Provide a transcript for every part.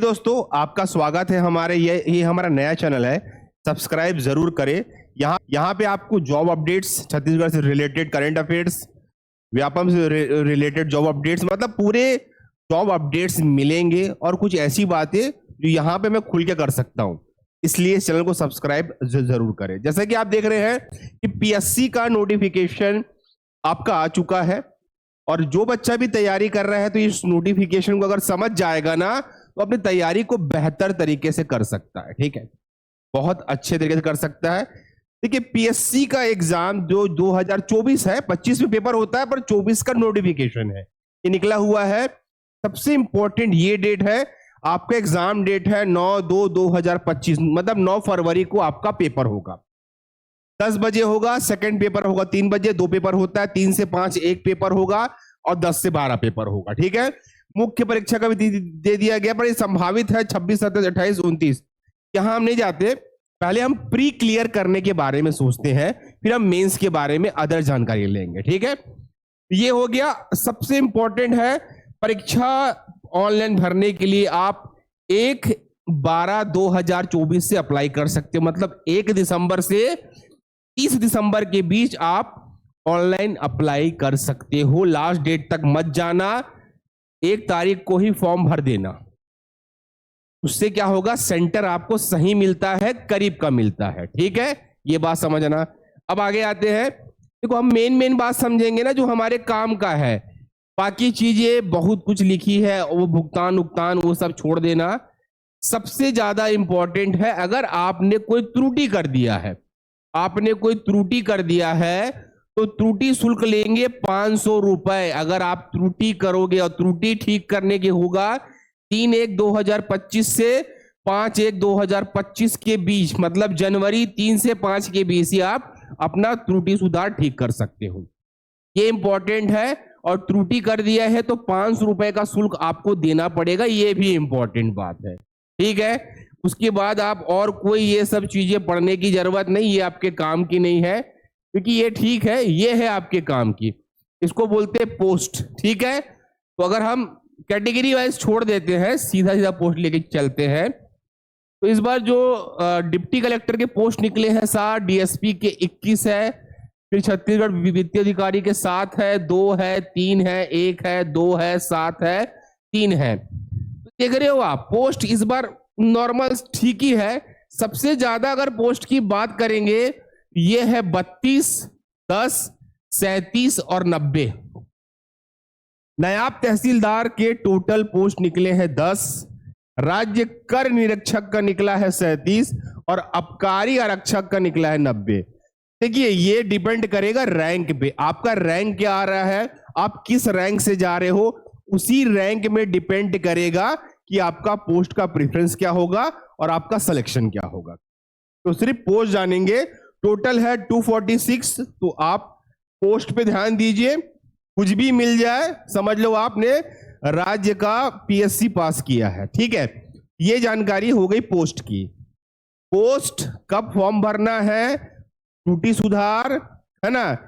दोस्तों, आपका स्वागत है हमारे ये हमारा नया चैनल है। सब्सक्राइब जरूर करें। यहाँ पे आपको जॉब अपडेट्स, छत्तीसगढ़ से रिलेटेड करंट अफेयर्स, व्यापम से रिलेटेड जॉब अपडेट्स, मतलब पूरे जॉब अपडेट्स मिलेंगे और कुछ ऐसी बातें जो यहाँ पे मैं खुल के कर सकता हूँ। इसलिए इस चैनल को सब्सक्राइब जरूर करें। जैसा कि आप देख रहे हैं कि पीएससी का नोटिफिकेशन आपका आ चुका है और जो बच्चा भी तैयारी कर रहा है तो इस नोटिफिकेशन को अगर समझ जाएगा ना तो अपनी तैयारी को बेहतर तरीके से कर सकता है। ठीक है, बहुत अच्छे तरीके से कर सकता है। देखिए, पीएससी का एग्जाम जो 2024 है, 25 में पेपर होता है पर 24 का नोटिफिकेशन है, ये निकला हुआ है। सबसे इंपॉर्टेंट ये डेट है, आपका एग्जाम डेट है 9/2/2025, मतलब 9 फरवरी को आपका पेपर होगा। 10 बजे होगा, सेकंड पेपर होगा 3 बजे, 2 पेपर होता है, 3 से 5 एक पेपर होगा और 10 से 12 पेपर होगा। ठीक है, मुख्य परीक्षा का भी दे दिया गया, पर ये संभावित है 26, 27, 28, 29। यहां हम नहीं जाते, पहले हम प्री क्लियर करने के बारे में सोचते हैं, फिर हम मेंस के बारे में अदर जानकारी लेंगे। ठीक है, ये हो गया। सबसे इंपॉर्टेंट है, परीक्षा ऑनलाइन भरने के लिए आप 1/12/2024 से अप्लाई कर सकते हो, मतलब 1 दिसंबर से 30 दिसंबर के बीच आप ऑनलाइन अप्लाई कर सकते हो। लास्ट डेट तक मत जाना, 1 तारीख को ही फॉर्म भर देना। उससे क्या होगा, सेंटर आपको सही मिलता है, करीब का मिलता है। ठीक है, ये बात समझना। अब आगे आते हैं। देखो, हम मेन बात समझेंगे ना जो हमारे काम का है। बाकी चीजें बहुत कुछ लिखी है, वो भुगतान वो सब छोड़ देना। सबसे ज्यादा इंपॉर्टेंट है, अगर आपने कोई त्रुटि कर दिया है तो त्रुटि शुल्क लेंगे 500 रुपए। अगर आप त्रुटि करोगे और त्रुटि ठीक करने के होगा 3/1/2025 से 5/1/2025 के बीच, मतलब जनवरी 3 से 5 के बीच ही आप अपना त्रुटि सुधार ठीक कर सकते हो। ये इंपॉर्टेंट है। और त्रुटि कर दिया है तो 500 रुपए का शुल्क आपको देना पड़ेगा, ये भी इंपॉर्टेंट बात है। ठीक है, उसके बाद आप और कोई ये सब चीजें पढ़ने की जरूरत नहीं, ये आपके काम की नहीं है, क्योंकि ये ठीक है, ये है आपके काम की। इसको बोलते हैं पोस्ट। ठीक है, तो अगर हम कैटेगरी वाइज छोड़ देते हैं, सीधा पोस्ट लेके चलते हैं, तो इस बार जो डिप्टी कलेक्टर के पोस्ट निकले हैं 60, डीएसपी के 21 है, फिर छत्तीसगढ़ वित्तीय अधिकारी के 7 है, 2 है, 3 है, 1 है, 2 है, 7 है, 3 है। तो देख रहे हो आप, पोस्ट इस बार नॉर्मल ठीक ही है। सबसे ज्यादा अगर पोस्ट की बात करेंगे, ये है 32, 10, 37 और 90। नायब तहसीलदार के टोटल पोस्ट निकले हैं 10, राज्य कर निरीक्षक का निकला है 37 और आबकारी आरक्षक का निकला है 90। देखिए, ये डिपेंड करेगा रैंक पे, आपका रैंक क्या आ रहा है, आप किस रैंक से जा रहे हो, उसी रैंक में डिपेंड करेगा कि आपका पोस्ट का प्रेफरेंस क्या होगा और आपका सिलेक्शन क्या होगा। तो सिर्फ पोस्ट जानेंगे। टोटल है 246, तो आप पोस्ट पे ध्यान दीजिए, कुछ भी मिल जाए समझ लो आपने राज्य का पीएससी पास किया है। ठीक है, ये जानकारी हो गई पोस्ट की। पोस्ट कब फॉर्म भरना है, त्रुटि सुधार, है ना,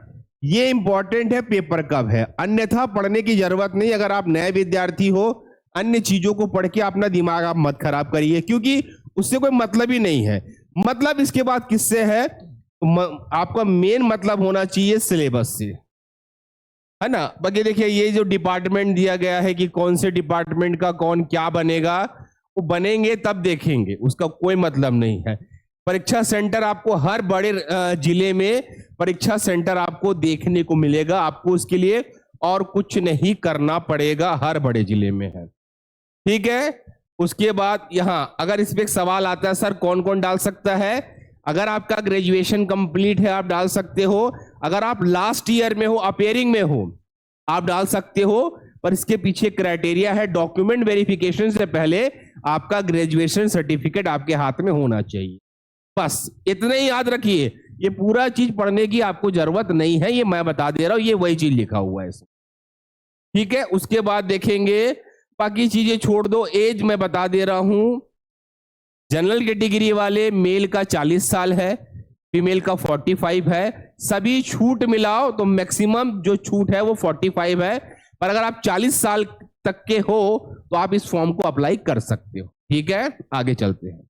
ये इंपॉर्टेंट है। पेपर कब है, अन्यथा पढ़ने की जरूरत नहीं। अगर आप नए विद्यार्थी हो, अन्य चीजों को पढ़ के अपना दिमाग आप मत खराब करिए, क्योंकि उससे कोई मतलब ही नहीं है। मतलब इसके बाद किससे है, आपका मेन मतलब होना चाहिए सिलेबस से, है ना। बाकी देखिए, ये जो डिपार्टमेंट दिया गया है कि कौन से डिपार्टमेंट का कौन क्या बनेगा, वो बनेंगे तब देखेंगे, उसका कोई मतलब नहीं है। परीक्षा सेंटर आपको हर बड़े जिले में परीक्षा सेंटर आपको देखने को मिलेगा, आपको उसके लिए और कुछ नहीं करना पड़ेगा, हर बड़े जिले में है। ठीक है, उसके बाद यहां अगर इस पे एक सवाल आता है, सर कौन कौन डाल सकता है, अगर आपका ग्रेजुएशन कंप्लीट है आप डाल सकते हो, अगर आप लास्ट ईयर में हो, अपेयरिंग में हो, आप डाल सकते हो, पर इसके पीछे क्राइटेरिया है, डॉक्यूमेंट वेरिफिकेशन से पहले आपका ग्रेजुएशन सर्टिफिकेट आपके हाथ में होना चाहिए। बस इतना ही याद रखिए, ये पूरा चीज पढ़ने की आपको जरूरत नहीं है, ये मैं बता दे रहा हूं, ये वही चीज लिखा हुआ है इसमें। ठीक है, उसके बाद देखेंगे, बाकी चीजें छोड़ दो, एज मैं बता दे रहा हूं। जनरल कैटेगरी वाले मेल का 40 साल है, फीमेल का 45 है। सभी छूट मिलाओ तो मैक्सिमम जो छूट है वो 45 है, पर अगर आप 40 साल तक के हो तो आप इस फॉर्म को अप्लाई कर सकते हो। ठीक है, आगे चलते हैं।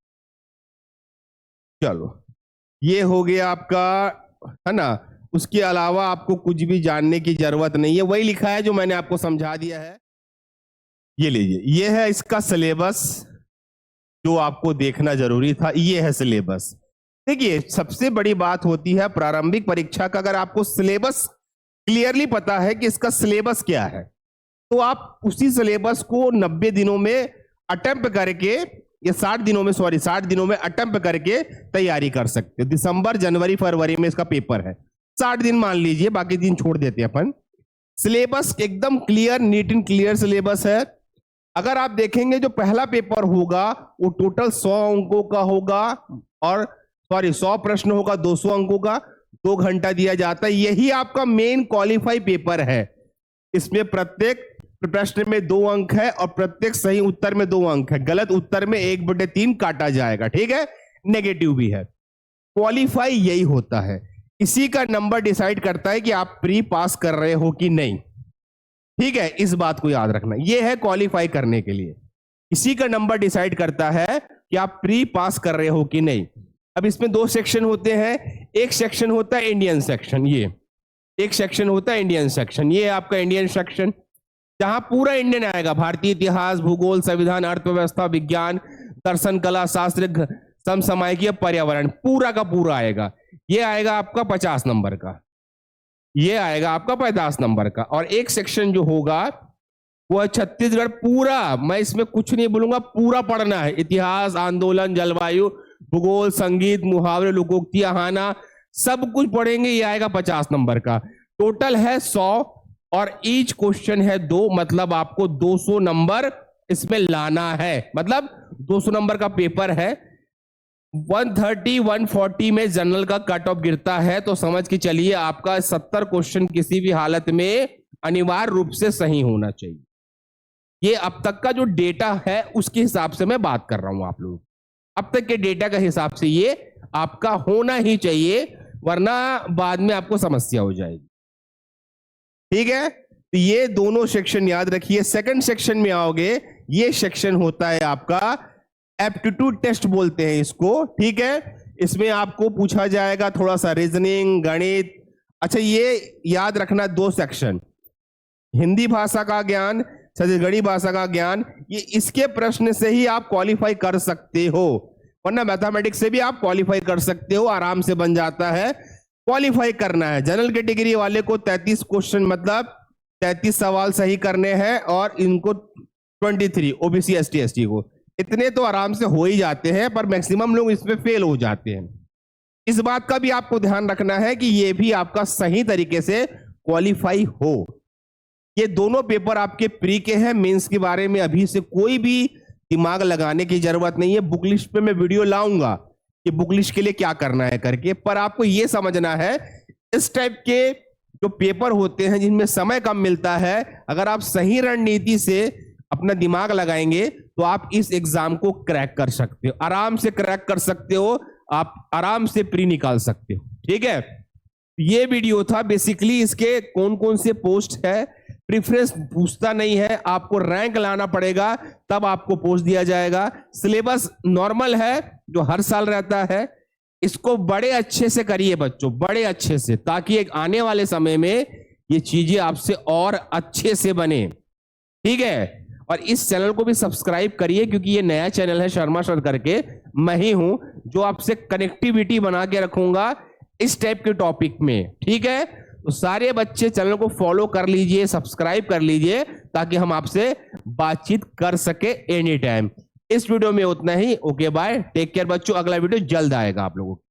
चलो, ये हो गया आपका, है ना। उसके अलावा आपको कुछ भी जानने की जरूरत नहीं है, वही लिखा है जो मैंने आपको समझा दिया है। ये लीजिए, ये है इसका सिलेबस जो आपको देखना जरूरी था। ये है सिलेबस। देखिए, सबसे बड़ी बात होती है प्रारंभिक परीक्षा का, अगर आपको सिलेबस क्लियरली पता है कि इसका सिलेबस क्या है, तो आप उसी सिलेबस को 90 दिनों में अटेम्प्ट करके, या 60 दिनों में, 60 दिनों में अटेम्प्ट करके तैयारी कर सकते हो। दिसंबर, जनवरी, फरवरी में इसका पेपर है, 60 दिन मान लीजिए, बाकी दिन छोड़ देते हैं अपन। सिलेबस एकदम clear, neat and clear syllabus है। अगर आप देखेंगे जो पहला पेपर होगा वो टोटल 100 अंकों का होगा, और 100 प्रश्न होगा, 200 अंकों का, 2 घंटा दिया जाता है। यही आपका मेन क्वालिफाई पेपर है। इसमें प्रत्येक प्रश्न में 2 अंक है और प्रत्येक सही उत्तर में 2 अंक है। गलत उत्तर में 1/3 काटा जाएगा। ठीक है, नेगेटिव भी है। क्वालिफाई यही होता है, इसी का नंबर डिसाइड करता है कि आप प्री पास कर रहे हो कि नहीं। ठीक है, इस बात को याद रखना। यह है क्वालिफाई करने के लिए, इसी का नंबर डिसाइड करता है कि आप प्री पास कर रहे हो कि नहीं। अब इसमें 2 सेक्शन होते हैं। एक सेक्शन होता है इंडियन सेक्शन, ये एक सेक्शन होता है इंडियन सेक्शन, ये आपका इंडियन सेक्शन, जहां पूरा इंडियन आएगा। भारतीय इतिहास, भूगोल, संविधान, अर्थव्यवस्था, विज्ञान, दर्शन, कला, शास्त्र, समसामयिकी, पर्यावरण, पूरा का पूरा आएगा। ये आएगा आपका 50 नंबर का, ये आएगा आपका 50 नंबर का। और एक सेक्शन जो होगा वो है छत्तीसगढ़ पूरा। मैं इसमें कुछ नहीं बोलूंगा, पूरा पढ़ना है। इतिहास, आंदोलन, जलवायु, भूगोल, संगीत, मुहावरे, लोकोक्ति, आहाना, सब कुछ पढ़ेंगे। ये आएगा 50 नंबर का। टोटल है 100 और ईच क्वेश्चन है 2, मतलब आपको 200 नंबर इसमें लाना है। मतलब 200 नंबर का पेपर है। 130, 140 में जनरल का कट ऑफ गिरता है, तो समझ के चलिए आपका 70 क्वेश्चन किसी भी हालत में अनिवार्य रूप से सही होना चाहिए। ये अब तक का जो डेटा है उसके हिसाब से मैं बात कर रहा हूं आप लोग, अब तक के डेटा के हिसाब से ये आपका होना ही चाहिए, वरना बाद में आपको समस्या हो जाएगी। ठीक है, तो ये दोनों सेक्शन याद रखिए। सेकंड सेक्शन में आओगे, ये सेक्शन होता है आपका एप्टीट्यूड टेस्ट बोलते हैं इसको। ठीक है, इसमें आपको पूछा जाएगा थोड़ा सा रीजनिंग, गणित। अच्छा, ये याद रखना 2 सेक्शन, हिंदी भाषा का ज्ञान, छत्तीसगढ़ी भाषा का ज्ञान। ये इसके प्रश्न से ही आप क्वालिफाई कर सकते हो, वरना मैथमेटिक्स से भी आप क्वालिफाई कर सकते हो, आराम से बन जाता है। क्वालिफाई करना है। जनरल कैटेगरी वाले को 33 क्वेश्चन, मतलब 33 सवाल सही करने हैं, और इनको 23, ओबीसी, एसटी, एसटी को इतने तो आराम से हो ही जाते हैं, पर मैक्सिमम लोग इसमें फेल हो जाते हैं। इस बात का भी आपको ध्यान रखना है कि ये भी आपका सही तरीके से क्वालिफाई हो। ये दोनों पेपर आपके प्री के हैं। मेंस के बारे में अभी से कोई भी दिमाग लगाने की जरूरत नहीं है। बुक लिस्ट पे मैं वीडियो लाऊंगा कि बुक लिस्ट के लिए क्या करना है करके, पर आपको ये समझना है इस टाइप के जो पेपर होते हैं जिनमें समय कम मिलता है, अगर आप सही रणनीति से अपना दिमाग लगाएंगे तो आप इस एग्जाम को क्रैक कर सकते हो, आराम से क्रैक कर सकते हो, आप आराम से प्री निकाल सकते हो। ठीक है, ये वीडियो था बेसिकली इसके कौन कौन से पोस्ट है। प्रेफरेंस पूछता नहीं है, आपको रैंक लाना पड़ेगा तब आपको पोस्ट दिया जाएगा। सिलेबस नॉर्मल है जो हर साल रहता है। इसको बड़े अच्छे से करिए बच्चों, बड़े अच्छे से, ताकि एक आने वाले समय में ये चीजें आपसे और अच्छे से बने। ठीक है, और इस चैनल को भी सब्सक्राइब करिए, क्योंकि ये नया चैनल है शर्मा सर करके, मैं ही हूं जो आपसे कनेक्टिविटी बना के रखूंगा इस टाइप के टॉपिक में। ठीक है, तो सारे बच्चे चैनल को फॉलो कर लीजिए, सब्सक्राइब कर लीजिए, ताकि हम आपसे बातचीत कर सके एनी टाइम। इस वीडियो में उतना ही। ओके बाय, टेक केयर बच्चों, अगला वीडियो जल्द आएगा आप लोगों को।